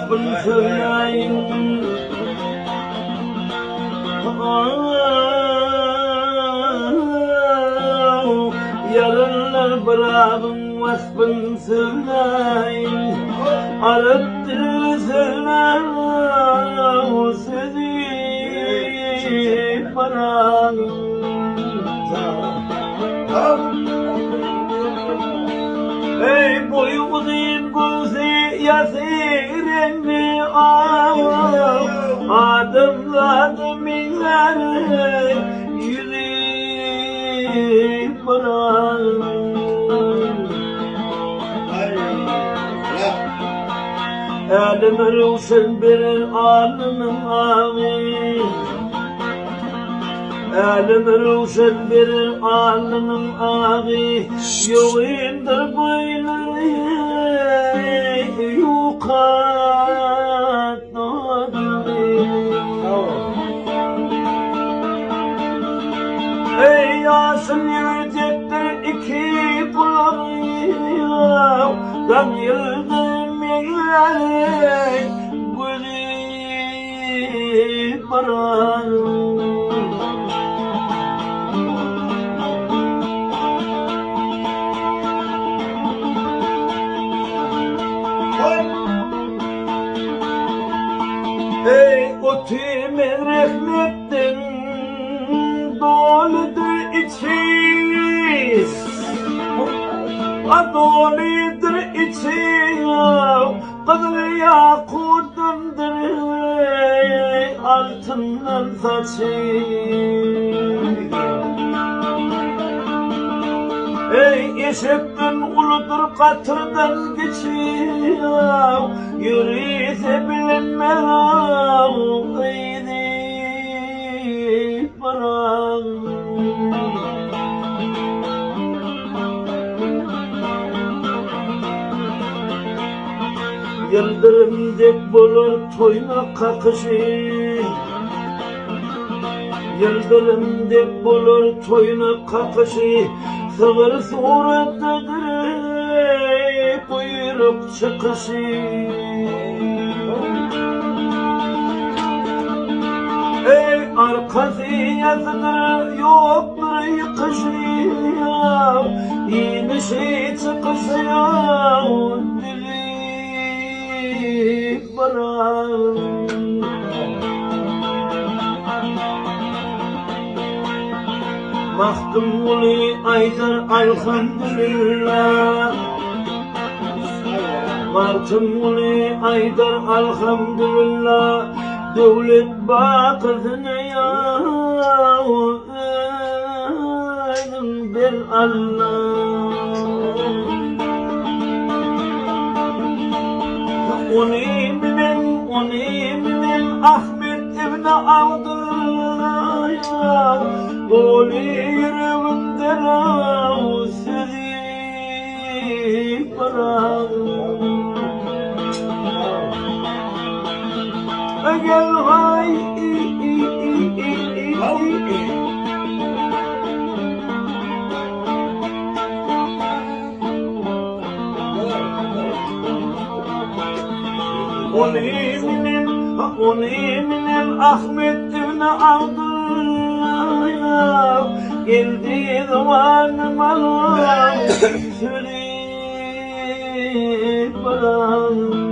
wasbın söyleyin. Yarınlar bırakın vasfın söyleyin. Arıttır söyler sizi bırakın. Ey boyu uzun gözü yasirenli adımladı minler yüzü bırakın. Elim ruşen bir alnının ağı, elim ruşen bir alnının ağı, yoğundur boyları yukarıda. Ey Yasin yücektir iki kulağı, ben yıldım yılları gülü bırakın. Ey o tümen rahmetten doludur içi, doludur içi, kızıl yakutundur altından saçı. Ey eşekten uludur katırdan geçiyor, yürüyse bilinmez eydi bırakın. Yıldırım dek bulur toyna kakışı, yıldırım dek bulur toyna kakışı, sığır surettadır kuyruk çıkışı. Ey arkası yazıdır yoktur yıkışı, inişi çıkışı dili bırakın. Mahtumuli aydar elhamdülillah, Mahtumuli aydar elhamdülillah, devlet bakırını yâdın bir Allah. Onu minin Ahmet ibn Abdullah, Dolu yüreğimden sizi bırakın. Gel hay onu minin Ahmet ibn Abdullah, geldiği zaman bana söyleyip bırakın.